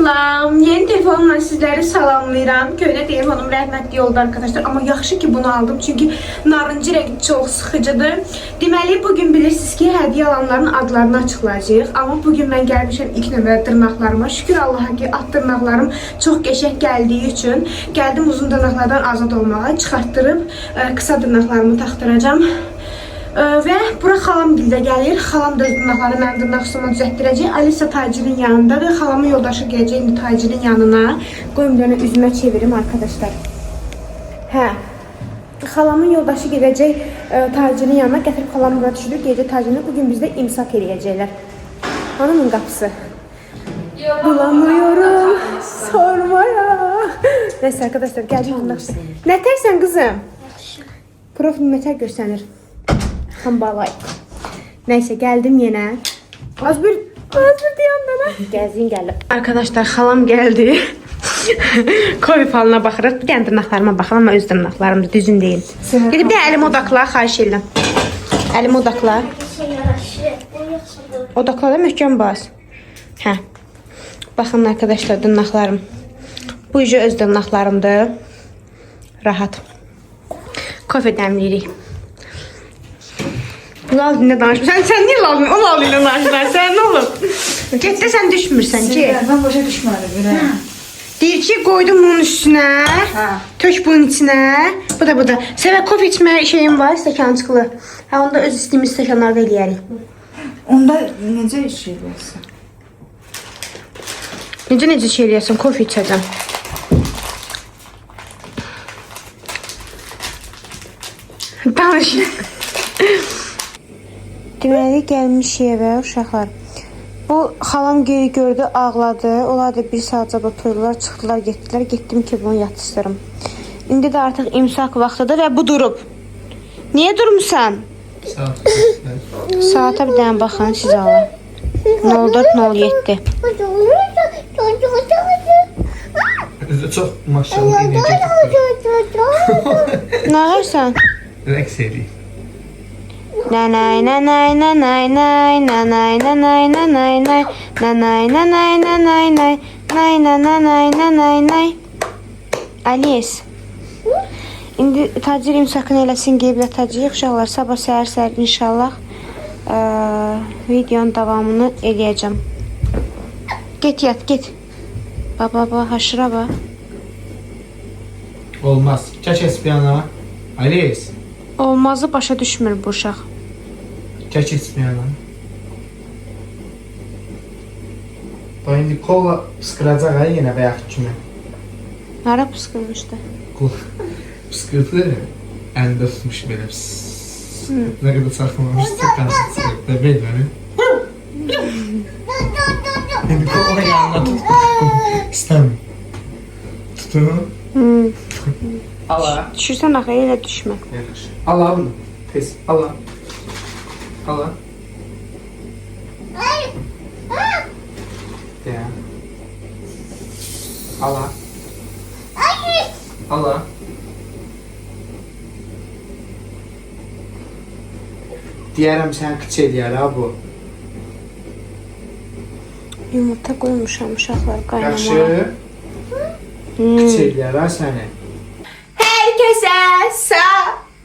Salam. Yeni telefonla sizleri salamlayıram. Köhnə telefonum rəhmətli yolda arkadaşlar. Amma yaxşı ki bunu aldım. Çünki narıncı rengi çox sıxıcıdır. Deməli bugün bilirsiniz ki hədiyyə alanların adlarını açıqlayacağıq. Amma bugün mən gəlmişəm ilk növbədə dırnaqlarıma. Şükür Allaha ki alt dırnaqlarım çox qəşəng gəldiyi üçün gəldim uzun dırnaqlardan azad olmağa. Çıxartdırıb qısa dırnaqlarımı taxdıracağam. Və bura xalam gildə gəlir. Xalam da öz dırnaqlarını mənim dırnaq üstümə düzəltdirəcək. Alisa tacirin yanındadır. Xalamın yoldaşı gələcək indi tacirin yanına. Qoyum dönə üzümə çevirim arkadaşlar. Hə. Xalamın yoldaşı gələcək tacirin yanına. Gətirib xalamı bura düşürür. Gələcək tacirinə. Bugün bizdə imsak eləyəcəklər. Hanımın qapısı. Bulamıyorum. Sormaya. Neyse arkadaşlar gəldik. Nətərsən qızım? Profil nətər görsənir? Hambalay. Neyse geldim yine. Az bir diyandana. Gezin geldim. Arkadaşlar halam geldi. Kovi falına baxırıq. Bir dənə dırnaqlarıma baxın ama öz dırnaqlarım da düzün değil. Gidip de elimi odakla, xahiş edirəm. Elimi odakla. Odakla da möhkəm bas. Hə. Baxın arkadaşlar dırnaqlarım. Bu yüce öz dırnaqlarımdır. Rahat. Kofe dəmləyirik. Lal dinle danışmıyorsun. Sen niye Lal dinle? O Lal dinle danışmıyorsun. Sen ne olur? Getdə sen düşmürsən ki. Ben başa düşmədim. Deyir ki koydum bunun üstüne. Tök bunun içine. Bu da. Sevə kofe içmə şeyim var stəkançıqlı. Ha onda öz istəyimiz stəkanlarda eləyərik. Onda necə şey olsun? Necə şey eləyəsən? Kofe içəcəm. Danış. Deməli gəlmişik evə uşaqlar. Bu xalam geri gördü, ağladı. Onlar da bir saat cəb oturdular, çıxdılar, getdilər. Getdim ki bunu yatışdırım. İndi də artıq imsak vaxtıdır və bu durub. Niyə durmusan? Saata bir dənə baxın siz Allah. 04:07. Çox maşallah Nə ağırsan? rəqs edir. Nanay nanay nanay nay nanay nanay nanay nay nanay nanay nanay nay nay nanay nanay nay. Alice. İndi tacir imsakını eləsin qeyb yatacağıq. Uşaqlar sabah səhər inşallah videonun davamını eləyəcəm. Get yat get. Baba haşıra bax. Olmaz. Çək espiyana. Alice. Olmazı başa düşmür bu uşaq. Çək espiyana. Bax indi kola sıxıracaq ha yenə bayaq kimi. Hara pıskırmışdı? Pıskırdı. Əlində tutmuş belə. Nə qədər saxlamamış stəkanı sıxırdı. Da bil məni. İndi kola yanına tut. İstəmir. Tutun. Ala. Düşürsən axı elə düşmə. Yaxşı. Ala bunu. Tez. Ala. Ala. Ya. Ala. Ala. Deyərəm sən qıç eləyər ha bu. Yumurta qoymuşam uşaqlar qaynamağa. Yaxşı. Qıç eləyər ha səni. Herkese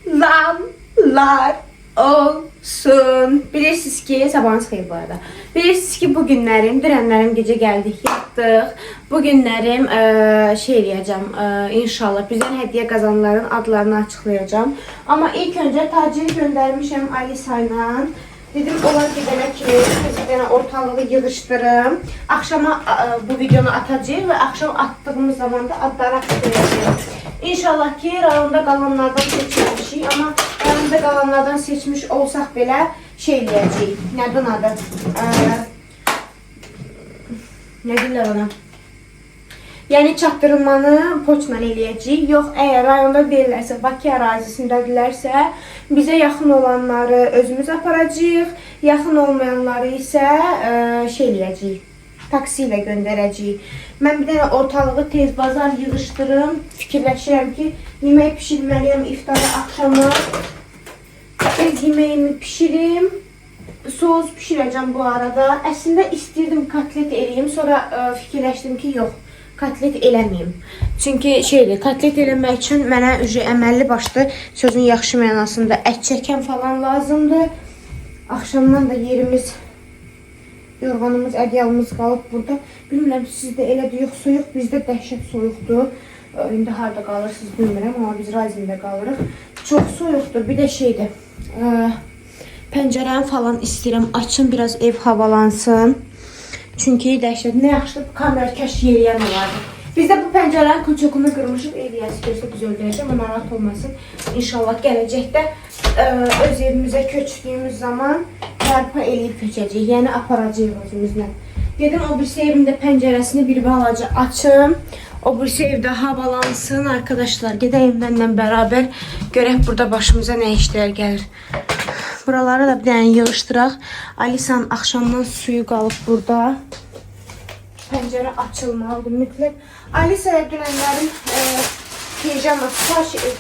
selamlar olsun. Bilirsiniz ki, sabahınız xeyir bu arada. Bilirsiniz ki, bugünlərim, dünənlərim gecə gəldik, yatdıq. Bugünlərim şey eləyəcəm, inşallah bizdən hədiyyə qazananların adlarını açıqlayacağım. Amma ilk öncə taciri göndərmişəm Alisa ilə. Dedim, onlar gedənə kimi bir dənə ortalığı yığışdırım. Akşama bu videonu atacağıq və akşam attığımız zaman da adları açıqlayacağıq. İnşallah ki, rayonda qalanlardan seçmişik. Amma rayonda qalanlardan seçmiş olsaq belə şey eləyəcəyik. Nədir adı? Nə deyirlər ona? Yəni çatdırılmanı poçla eləyəcəyik. Yox, əgər rayonda deyirlərsə, Bakı ərazisindədirlərsə, bizə yaxın olanları özümüz aparacağıq. Yaxın olmayanları isə şey eləyəcəyik. Taksi ilə göndərəcəyik. Mən bir dənə ortalığı tez bazar yığışdırım. Fikirləşirəm ki, yemək pişirməliyəm iftara axşama. Tez yeməyimi pişirim. Soğuz pişirəcəm bu arada. Əslində istirdim kotlet eləyim, sonra fikirləşdim ki, yox, kotlet eləməyim. Çünki şeydir, kotlet eləmək üçün mənə əməlli başlı sözün yaxşı mənasında ət çəkən falan lazımdır. Axşamdan da yerimiz, yorğanımız, ədyalımız qalıb burada. Bilmirəm, sizdə elədir, yoxsa yox, bizdə dəhşət soyuqdur. İndi harada qalırsınız bilmirəm, amma biz Razində qalırıq. Çox soyuqdur, bir də şeydir, pəncərəni falan istəyirəm, açın, biraz ev havalansın. Çünki dəhşət, nə yaxşı kamerkaş yeriyən olardı. Biz də bu pəncərənin kulçokunu qırmışıq, ev yəsi gözlə biz öldürəcəm, amma narahat olmasın. İnşallah gələcəkdə öz evimizə köçdüyümüz zaman bərpa eləyib köçəcəyik, yəni aparacağıq özümüzlə. Dedim, o birisi evimdə pəncərəsini bir balaca açım. O birisi evdə havalansın. Arkadaşlar, gedəyim mənlə bərabər görək burada başımıza nə işlər gəlir. Buraları da bir dənə yığışdıraq. Alisanın axşamdan suyu qalıb burada. Pəncərə açılmalıdır mütləq. Alisa'ya dünənlərim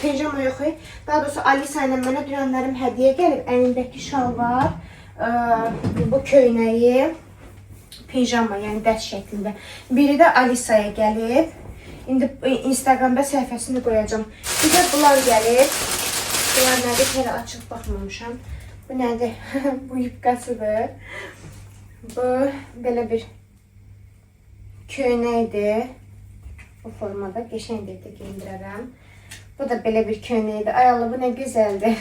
pijama yox, daha doğrusu Alisa ilə mənə dünənlərim hədiyyə gəlib. Əlindəki şalvar, bu köynəyi, pijama, yəni dəst şəklində. Biri də Alisa'ya gəlib. İndi Instagramda səhifəsini qoyacağım. Bir də bunlar gəlib. Bunlar nədir? Hələ açıq baxmamışam. Bu nədir? Bu yupqasıdır. Bu belə bir köynəkdir. Bu formada qəşəngdir də geyindirərəm. Bu da belə bir köynəkdir. Ay Allah, bu nə gözəldir.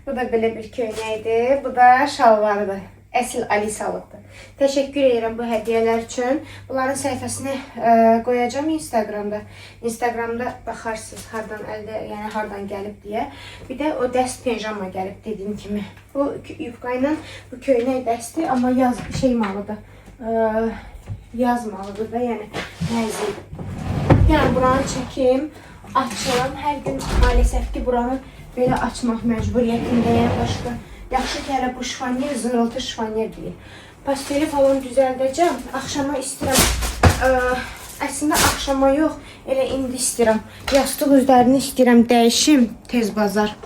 Bu da belə bir köynəkdir. Bu da şalvarıdır. Əsl Alisalıqdır. Təşəkkür edirəm bu hədiyyələr üçün. Bunların səhifəsini qoyacağım Instagramda. Instagramda baxarsınız hardan əldə, yəni hardan gəlib deyə. Bir də o dəst pijama gəlib dediyim kimi. Bu yufqa ilə bu köynək dəsti, amma yaz şey malıdır. Yaz malıdır da, yəni nəzik. Yəni buranı çəkim, açım. Hər gün maalesef ki buranı belə açmaq məcburiyyətindəyəm. Başqa yaxşı ki, hələ bu şifanyer, zırıltı şifanyer deyil. Pasteli falan düzəldəcəm. Axşama istəyirəm. Əslində axşama yox, elə indi istəyirəm. Yastıq üzlərini istəyirəm dəyişim tez bazar.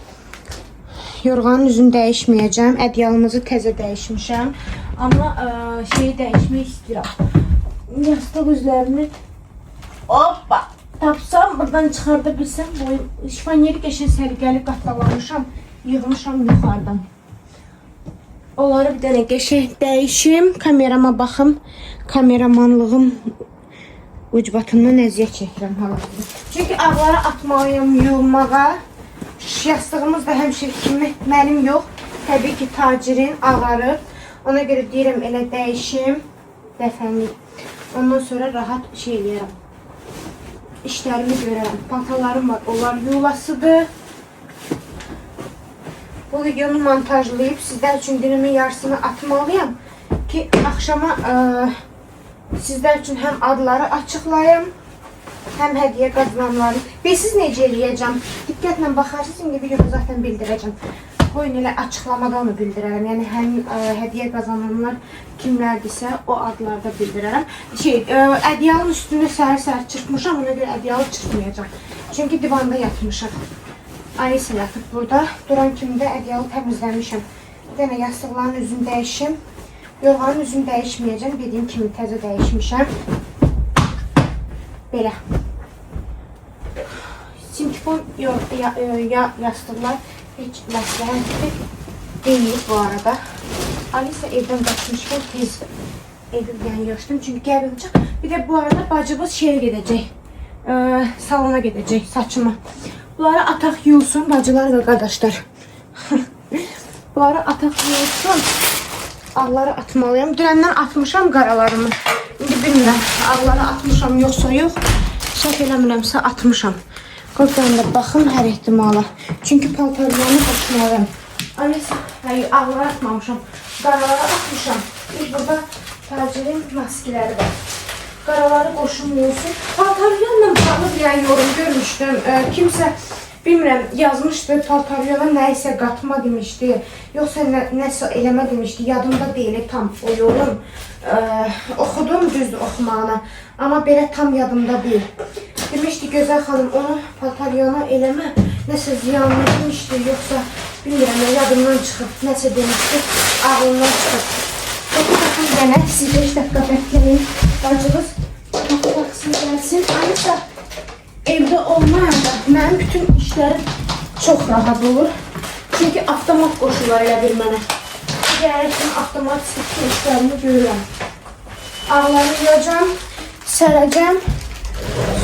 Yorğanın üzünü dəyişməyəcəm. Ədyalımızı təzə dəyişmişəm. Amma şeyi dəyişmək istəyirəm. Yastıq üzlərini hoppa tapsam, buradan çıxarda bilsəm, bu şifanyeri qəşəng səliqəli qatlalamışam, yığmışam yuxarıdan. Onları bir dənə qəşəng dəyişim, kamerama baxım, kameramanlığım ucbatından əziyyət çəkirəm hal-hazırda. Çünki ağları atmalıyım yuyulmağa. Yastığımız da həmişə kimi mənim yox, təbii ki tacirin ağarır. Ona görə deyirəm elə dəyişim, dəfənlik. Ondan sonra rahat şey eləyərəm. İşlərimi görərəm. Paltalarım var, onlar yulasıdır. Bu videonu montajlayıb sizlər üçün günümün yarısını atmalıyım ki axşama sizlər üçün həm adları açıqlayım, həm hədiyyə qazananları. Və siz necə eləyəcəm? Diqqətlə baxarsınız, indi videoda zaten bildirəcəm. Qoyun elə açıqlamadan da bildirərəm. Yəni həm hədiyyə qazananlar kimlərdirsə o adlarda bildirərəm. Ədyalın üstünü səhər-səhər çırpmışam, ona görə ədyalı çırpmayacağım. Çünki divanda yatmışam. Alisa yatıb burada. Duran kimi də ədyalı təmizləmişəm. Bir dənə yastıqların üzünü dəyişim. Yorğanın üzünü dəyişməyəcəm. Dediyim kimi təzə dəyişmişəm. Belə. Sintifon yastıqlar heç məsləhətdir deyil bu arada. Alisa evdən qaçmışkən tez evdən yığışdım. Çünki gəlməyəcək. Bir də bu arada bacımız şeye gedəcək. Salona gedəcək saçımı. Bunları ataq yuyulsun bacılar və qardaşlar. Bunları ataq yuyulsun. Ağları atmalıyım. Dünəndən atmışam qaralarımı. İndi bilmirəm. Ağları atmışam yoxsa yox. Səhv eləmirəmsə atmışam. Qoydan da baxın hər ehtimala. Çünki paltarlarını qoşmalıyım. Alisa, hayır, ağları atmamışam. Qaraları atmışam. Burada tacirin maskiləri var. Qaraları qoşulmuyorsun. Paltaryonla bağlı bir yorum görmüşdüm. Kimsə bilmirəm yazmışdı, paltaryona nəyisə qatma demişdi. Yoxsa nəsə eləmə demişdi. Yadımda deyil tam o yorum. Oxudum düzdür oxumağına. Amma belə tam yadımda deyil. Demişdi gözəl xanım onu paltaryona eləmə. Nəsə ziyanlı demişdi. Yoxsa bilmirəm yadımdan çıxıb nəsə demişdi. ağlından çıxır. Bakın gələk, siz 5 dəqiqə bəkləyin. Bacınız taksın gəlsin. Alisa evdə olmayanda mənim bütün işlərim çox rahat olur. Çünki avtomat qoşular elə bir mənə. Gələkdən avtomatik işlərimi görürəm. Ağları yuyacam, sərəcəm.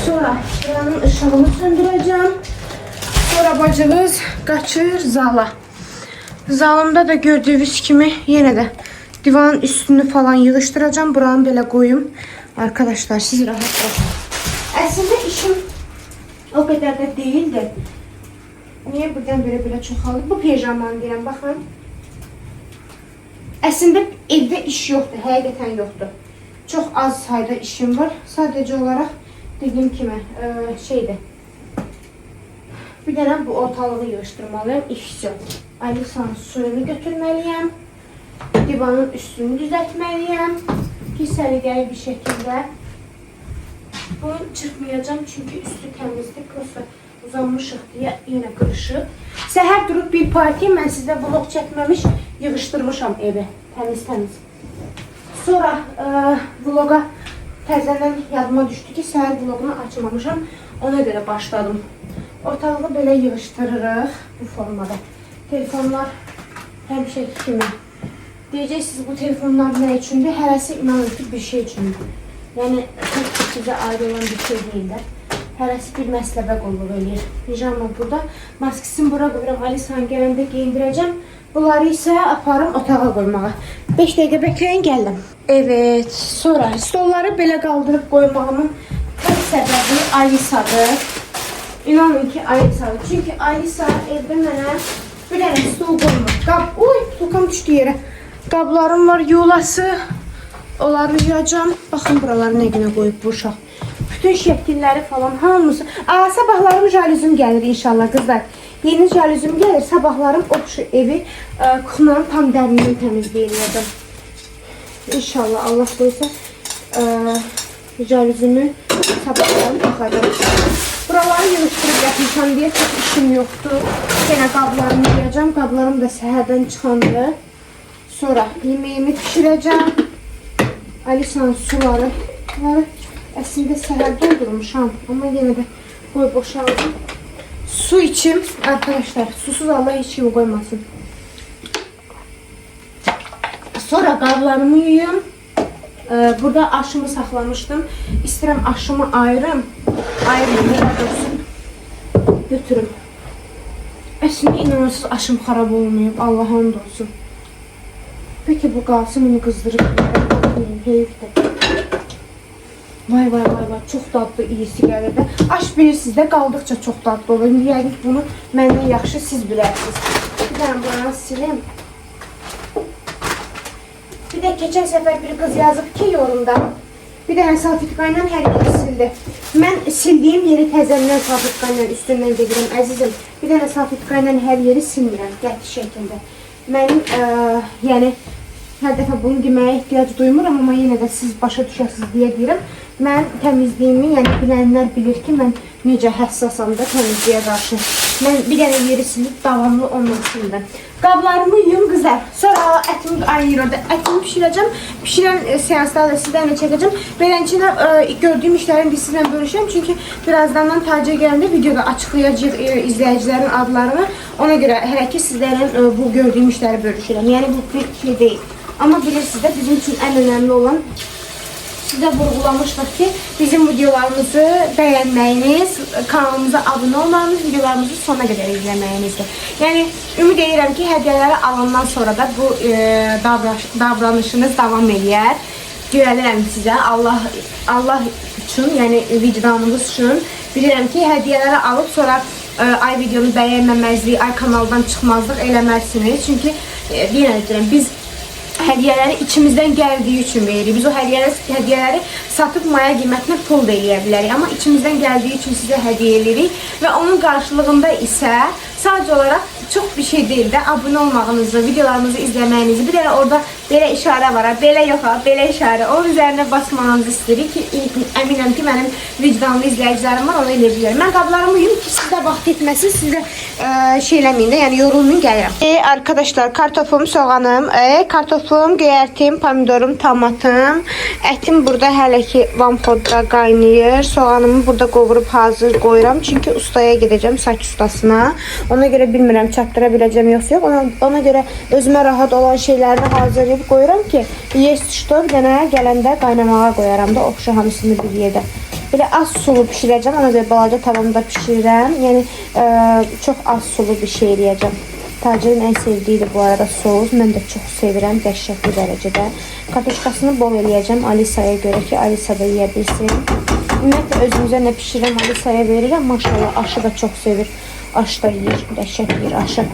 Sonra buranın ışığını söndürəcəm. Sonra bacınız qaçır zala. Zalımda da gördüğünüz kimi yenə də divanın üstünü falan yığıştıracağım. Buranı belə qoyum. Arkadaşlar siz rahat bırakın. Əslində işim o qədər də değildi. Niye buradan belə çoxalır? Bu pijamanı deyirəm, baxın. Əslində evdə iş yoxdur, həqiqətən yoxdur. Çox az sayda işim var. Sadəcə olaraq dediyim kimi şeydir. Bir dənə bu ortalığı yığışdırmalıyım. İş yox. Alisanın suyunu götürməliyəm. Divanın üstünü düzəltməliyəm. Pis səliqəli bir şəkildə. Bunu çırpmayacağım çünki üstü təmizdir. Prosta uzanmışıq deyə yenə qırışıb. Səhər durub bir parti mən sizə vlog çəkməmiş yığışdırmışam evi. Təmiz. Sonra vloga təzədən yadıma düşdü ki, səhər vlogunu açmamışam. Ona görə başladım. Ortalığı belə yığışdırırıq bu formada. Telefonlar həmişəki kimi. Deyəcəksiniz bu telefonlar nə üçündür? Hərəsi inanın ki bir şey üçündür. Yəni tək sizə ayrı olan bir şey deyildir. Hərəsi bir məsləbə qulluq eləyir. Pijama burada. Maskisini bura qoyuram. Alisanı gələndə geyindirəcəm. Bunları isə aparım otağa qoymağa. 5 dəqiqə bekləyin gəldim. Evet. Sonra stolları belə qaldırıb qoymağımın tek səbəbi Alisadır. İnanın ki Alisadır. Çünki Alisa evdə mənə bir dənə stol qoymur. Uy, tukam düşdü yerə. Qablarım var yulası. Onları yuyacağım. Baxın buraları nə günə qoyub bu uşaq. Bütün şəkilləri falan hamısı. Sabahlarım jalüzüm gəlir inşallah kızlar. Yeni jalüzüm gəlir. Sabahlarım o evi kuxunların tam dərindən təmizləyəcəm. İnşallah Allah qoysa jalüzümü sabahlarım baxacağım. Buraları yığışdırıb yapmışam deyə çox işim yoxdur. Yenə qablarımı yuyacağım. Qablarım da səhərdən çıxandı. Sonra yeməyimi pişirəcəm. Alisanın suları əslində səhər doldurmuşam. Amma yenə də qoy boşaldım. Su içim. Arkadaşlar susuz Allah heç kimi qoymasın. Sonra qablarımı yuyum. Burada aşımı saxlamışdım. İstəyirəm aşımı ayırım. Nerə dursun. Götürüm. Əslində inanırsız aşım xarab olmayıb. Allah hamd olsun. Peki bu qalsın onu qızdırıb. Heyifdir. Vay. Çox dadlı iyisi gəlir də. Aş bilirsiniz də qaldıqca çox dadlı olur. Yəqin bunu məndən yaxşı siz bilərsiniz. Bir dənə buranı silim. Bir də keçən səfər bir qız yazıb ki yorumda. Bir dənə salfetka ilə hər yeri sildi. Mən sildiyim yeri təzəndən salfetka ilə üstündən gedirəm əzizim. Bir dənə salfetka ilə hər yeri silmirəm qəti şəkildə. Mənim yəni hər dəfə bunu deməyə ehtiyac duymuram, amma yenə də siz başa düşəsiniz deyə deyirəm. Mən təmizliyimi, yəni bilənlər bilir ki, mən necə həssasam da təmizliyə qarşı. Mən bir dənə yeri silib davamlı olmasındır. Qablarımı yuyum qızar. Sonra ətimi ayırırdı. Ətimi pişirəcəm. Pişirən seanslarda sizlərlə çəkəcəm. Beləncə gördüyüm işlərin bir sizlə bölüşəm. Çünki birazdan tacə gələndə videoda açıqlayacaq izləyicilərin adlarını. Ona görə hələ ki sizlərin bu gördüyüm işləri bölüşürəm. Yəni bu bir şey deyil. Amma bilirsiniz də bizim üçün ən önəmli olan sizə vurgulamışdıq ki, bizim videolarımızı bəyənməyiniz, kanalımıza abunə olmağınız, videolarımızı sona qədər izləməyinizdir. Yəni, ümid edirəm ki, hədiyyələri alandan sonra da bu davranışınız davam eləyər. Güvənirəm sizə, Allah üçün, yəni vicdanınız üçün. Bilirəm ki, hədiyyələri alıb sonra ay videonu bəyənməməzlik, ay kanaldan çıxmazlıq eləməzsiniz. Çünki, yenə deyirəm, biz hədiyyələri içimizdən gəldiyi üçün veririk. Biz o hədiyyələri satıb maya qiymətinə pul da eləyə bilərik. Amma içimizdən gəldiyi üçün sizə hədiyyə edirik. Və onun qarşılığında isə sadəcə olaraq çox bir şey deyil də abunə olmağınızı, videolarımızı izləməyinizi, bir də orada belə işarə var, belə yox, belə işarə. Onun üzərinə basmanızı istəyirik ki, əminəm ki, mənim vicdanlı izləyicilərim var, onu elə bilir. Mən qablarımı yuyum ki, sizdə vaxt etməsin, sizdə şey eləməyin də, yəni yorulmayın, gəlirəm. Arkadaşlar, kartofum, soğanım, kartofum, göyərtim, pomidorum, tomatım, ətim burada hələ ki vamxodda qaynayır. Soğanımı burada qovurub hazır qoyuram. Çünki ustaya gedəcəm, saç ustasına. Ona görə bilmirəm çatdıra biləcəm yoxsa yox. Ona görə özümə rahat olan şeylərini hazırlayıb qoyuram ki, есть что, bir dənə gələndə qaynamağa qoyaram da, oxşa hamısını bir yerdə. Belə az sulu pişirəcəm, ona görə balaca tavamda pişirirəm. Yəni, çox az sulu bir şey eləyəcəm. Tacirin ən sevdiyidir bu arada soğuz. Mən də çox sevirəm, dəhşətli dərəcədə. Kartoşkasını bol eləyəcəm Alisaya görə ki, Alisa da yeyə bilsin. Ümumiyyətlə, özümüzə nə pişirəm, Alisaya verirəm. Maşallah, aşı da çox sevir. Aşı da yiyir, dəhşət yiyir aşı.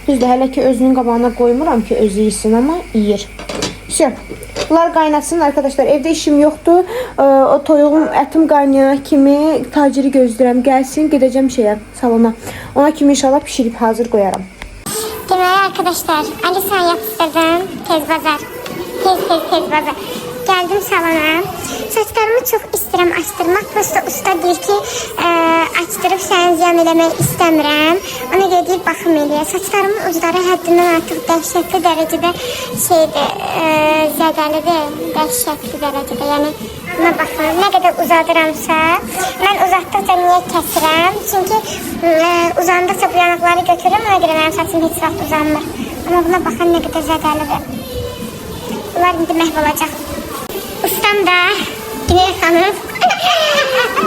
Düzdür, hələ ki özünün qabağına qoymuram ki, özü yesin, amma yiyir. Все. Bunlar qaynasın arkadaşlar. Evdə işim yoxdur. O toyuğum, ətim qaynayana kimi taciri gözləyirəm. Gəlsin, gedəcəm şeyə, salona. Ona kimi inşallah pişirib hazır qoyaram. Deməli arkadaşlar, Alisa'nı yapışdırdım. Tez bazar. Tez bazar. Geldim salona. Saçlarımı çok istəyirəm açtırmaq. Prosta usta deyir ki, açtırıb səni ziyan eləmək istəmirəm. Ona görə deyir, baxım eləyir. Saçlarımın ucları həddindən artıq dəhşətli dərəcədə zədəlidir. Dəhşətli dərəcədə. Yəni, buna baxın, nə qədər uzadıramsa, mən uzatdıqca niyə kəsirəm? Çünki uzandıqca bu yanıqları götürürüm, ona görə mənim saçım heç vaxt uzanmır. Amma buna baxın, nə qədər zədəlidir. Bunlar indi məhv olacaq. Ustam da Güney xanım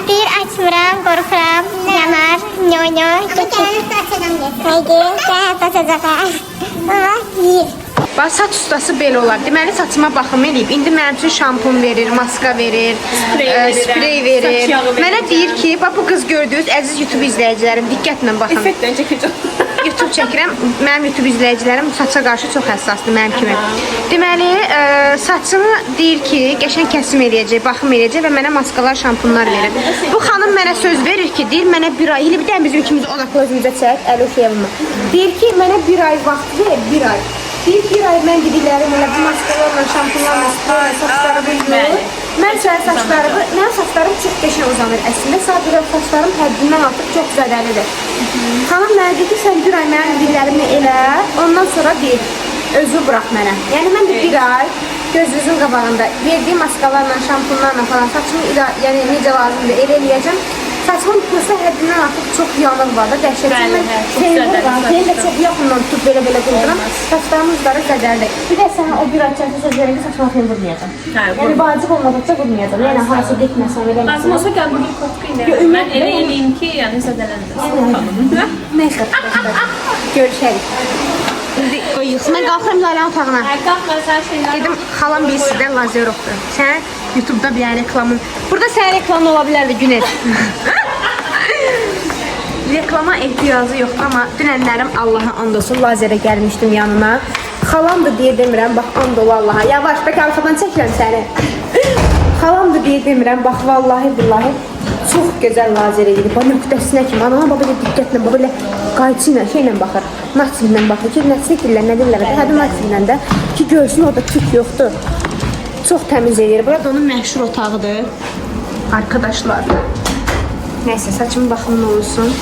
deyir açmıram, qorxuram, yanar, nyo, haydi, açacaq. Amma yiyir. Bax, saç ustası belə olar. Deməli, saçıma baxım eləyib. İndi mənim üçün şampun verir, maska verir, sprey verir. Mənə deyir ki, bax, bu qız gördünüz, əziz YouTube izləyicilərim, diqqətlə baxın. Effektdən çəkəcəm. YouTube çəkirəm. Mənim YouTube izləyicilərim saça qarşı çox həssasdır, mənim kimi. Deməli, saçımı deyir ki, qəşəng kəsim eləyəcək, baxım eləyəcək və mənə maskalar, şampunlar verir. Bu xanım mənə söz verir ki, deyir mənə bir ay, elə bir dənə bizim ikimiz odaqlı özümüzə çək, Əlifiyevimə. Deyir ki, mənə bir ay vaxt ver, bir ay. Deyir bir ay mən gediklərim elə bu maskalarla, şampunlarla, spreylə saçlarımı yuyur. Mənim saçlarım çox qəşəng uzanır əslində. Sadəcə saçlarım həddindən artıq çox zədəlidir. Xanım mənə deyir ki, sən bir ay mənim dediklərimi elə, ondan sonra deyir, özü burax mənə. Yəni mən də bir ay gözünüzün qabağında verdiyi maskalarla, şampunlarla falan saçımı yəni necə lazımdır elə eləyəcəm. Saçımın pırsa həddindən artıq çox yanıq var da, dəhşətli. Mən seni də çox yaxından tutub belə qurduram. Saçlarımın ucları zədərdir. Bir də sənə o bir ay çəkə söz verin ki, saçma film vurmayacam. Yəni vacib olmadıqca vurmayacam. Yəni harası getməsən, eləməsən. Lazım olsa gəl bugün kotka ilə. Mən elə eləyim ki, yəni zədələndir. Neyse arkadaşlar, görüşərik. İndi qoyuyoruz. Mən qalxıram Lalənin otağına. Qalx, mən sənə şeylər... Dedim, xalam bir sizdən lazer oxdur. Sən YouTube'da bir yəni reklamın. Burada sənin reklamın ola bilərdi Günəş. Reklama ehtiyacı yoxdur, amma dünənlərim Allaha and olsun lazerə gəlmişdim yanına. Xalamdır deyə demirəm, bax and ol Allaha. Yavaş, bək arxadan çəkirəm səni. Xalamdır deyə demirəm, bax vallahi billahi çox gözəl lazer edir. Bax nöqtəsinə kimi, anama bax belə diqqətlə, bax belə qayçı ilə, şeylə baxır. Naçimlə baxır ki, nəsə deyirlər, nə deyirlər. Hədim naçimlə də ki, görsün orada tük yoxdur. Çox təmiz edir. Burada onun məşhur otağıdır. Arkadaşlar. Nəysə, saçımın baxımlı olsun.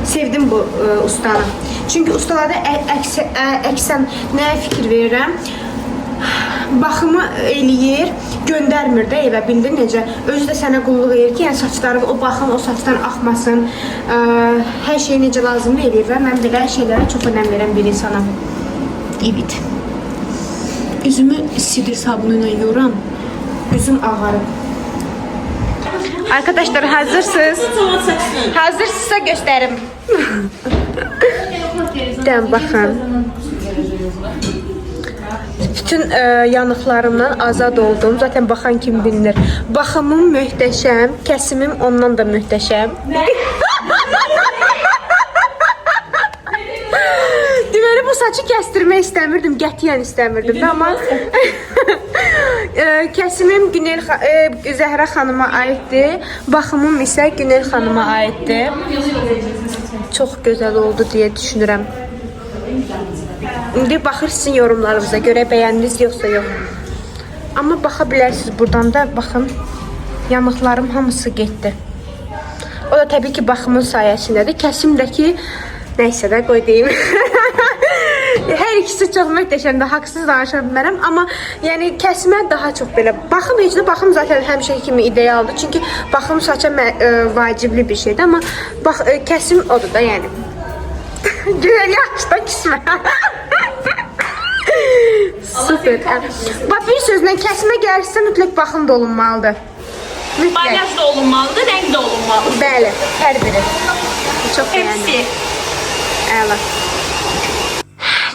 Sevdim bu ustanı. Çünki ustalarda əksən nəyə fikir verirəm? Baxımı eləyir, göndərmir də evə, bildin necə? Özü də sənə qulluq edir ki, yəni saçları, o baxım, o saçdan axmasın, hər şey necə lazımdır eləyir və mən belə şeylərə çox önəm verən bir insanam. Evet. Üzümü sidir sabunu ilə yuram, üzüm ağarıb. Arkadaşlar hazırsınız? Hazırsınızsa göstərim. Dən baxın. Bütün yanıqlarımdan azad oldum. Zaten baxan kim bilinir. Baxımım möhtəşəm, kəsimim ondan da möhtəşəm. Deməli bu bu saçı kəstirmək istəmirdim, qətiyyən istəmirdim də, amma kəsimim Zəhra xanıma aiddir, baxımım isə Günel xanıma aiddir. Çox gözəl oldu deyə düşünürəm. İndi baxır sizin yorumlarınıza görə bəyəndiniz yoxsa yox. Amma baxa bilərsiniz buradan da, baxın, yanıqlarım hamısı getdi. O da təbii ki baxımın sayəsindədir. Kəsimdəki nəysə də qoy deyim. Hər ikisi çox möhtəşəmdir, haqsız danışa bilmərəm, amma yəni kəsimə daha çox belə baxım heç də baxım zaten həmişəki kimi idealdır. Çünki baxım saça vacibli bir şeydir, amma bax kəsim odur da yəni. Gözəl yaxşı da kismə. Super. Bax bir sözlə kəsimə gəlirsə mütləq baxım da olunmalıdır. Balyaj da olunmalıdır, rəng də olunmalıdır. Bəli, hər biri. Çox bəyəndim. Hepsi. Əla.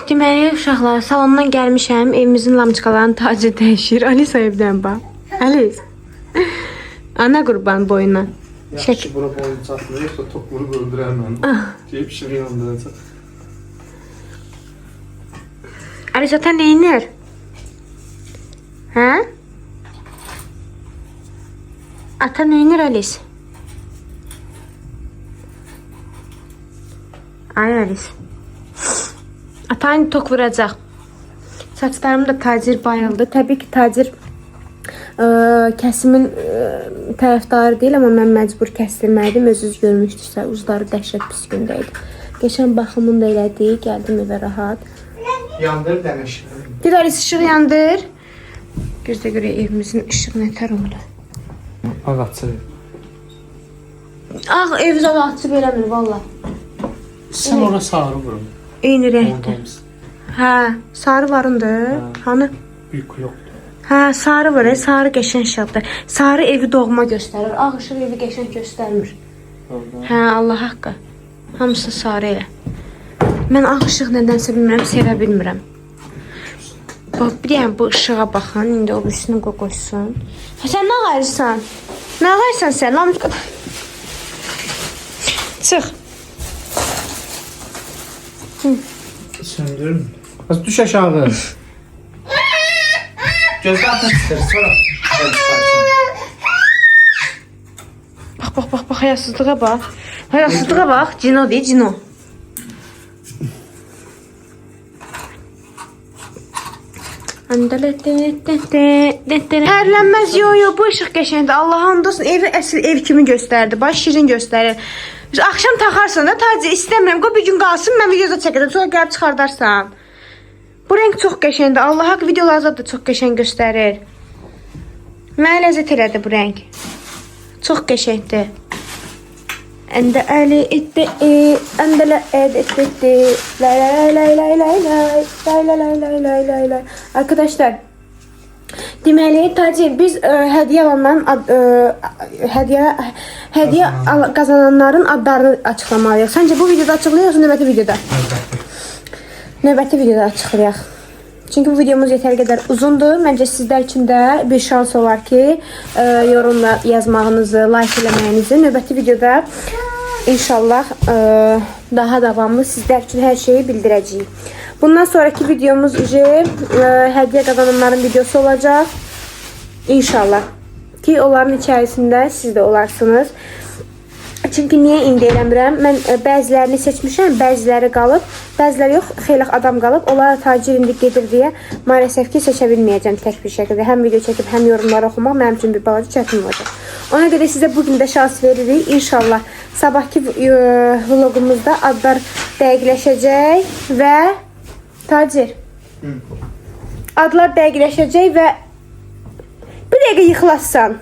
Deməli, uşaqlar, salondan gəlmişəm. Evimizin lamçıqalarının tacı dəyişir. Alisa evdən bax. Alis. Ana qurban boyuna. Yaxşı, bura boyun çatmır, yoxsa top vurub öldürər mən. Deyib işini yandıracaq. Alisa, sən neyinir? Hə? Ata neyinir, Alis? Ay, Alis. Atan tok vuracaq. Saçlarım da tacir bayıldı. Təbii ki, tacir kəsimin tərəfdarı deyil, amma mən məcbur kəstirməliydim. Özünüz görmüşdünüzsə, uzları dəhşət pis gündə idi. Geçən baxımını da elədi, gəldim evə rahat. Yandır dənəşir. Bir Alis işıq yandır. Gözdə görə evimizin işığı nətər oldu. Ağaçı. Ağ ev zəlatçı beləmir, valla. Sən ora sarı vurun. Eyni rəngdə. Hə, sarı varındır. Hanı? Büyük yoxdur. Hə, sarı var, sarı qəşəng şaddır. Sarı evi doğma göstərir, ağ işıq evi qəşəng göstərmir. Hə, Allah haqqı. Hamısı sarı elə. Mən ağ işıq nədənsə bilmirəm, sevə bilmirəm. Bax, bir deyəm, bu ışığa baxın, indi o birisini qoysun. Hə, sən nə ağayırsan? Nə ağayırsan sən? Lamıqda. Çıx. Söndürün. Az düş aşağı. Gözdə atın istər, sonra. Bax, hayasızlığa bax. Hayasızlığa bax, Cino deyil, Cino. Hərlənməz, yo, bu ışıq qəşəngdir. Allah andolsun, evi əsl ev kimi göstərdi. Baş şirin göstərir. Axşam taxarsan da, tacı istəmirəm. Qoy bir gün qalsın, mən videoda çəkəcəm. Sonra gəlib çıxardarsan. Bu renk çox qəşəngdir. Allah haqq videolarda da çox qəşəng göstərir. Mənə ləzzət elədi bu renk. Çox qəşəngdir. Əndə əli etdi, əndələ etdi. Lay lay lay lay lay lay lay lay lay lay lay lay. Arkadaşlar, deməli, Tacir, biz hədiyyə qazananların adlarını açıqlamalıyıq. Səncə bu videoda açıqlayaq, növbəti videoda? Növbəti videoda açıqlayaq. Çünki bu videomuz yetər qədər uzundur. Məncə sizlər üçün də bir şans olar ki, yorumla yazmağınızı, like eləməyinizi növbəti videoda inşallah daha davamlı sizlər üçün hər şeyi bildirəcəyik. Bundan sonraki videomuz hədiyyə qazananların videosu olacaq. İnşallah ki, onların içərisində siz də olarsınız. Çünki niyə indi eləmirəm? Mən bəzilərini seçmişəm, bəziləri qalıb, bəziləri yox, xeyli adam qalıb. Onlar Tacir indi gedir deyə maalesef ki, seçə bilməyəcəm tək bir şəkildə. Həm video çəkib, həm yorumları oxumaq mənim üçün bir balaca çətin olacaq. Ona görə sizə bugün də şans veririk. İnşallah sabahki vlogumuzda adlar dəqiqləşəcək və Tacir, adlar dəqiqləşəcək və bir dəqiqə yıxılassan.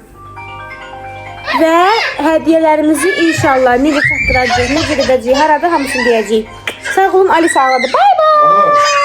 Və hədiyyələrimizi inşallah necə çatdıracağıq, necə edəcəyik, hər adı hamısını deyəcəyik. Sağ olun, Ali sağladı. Bay bay.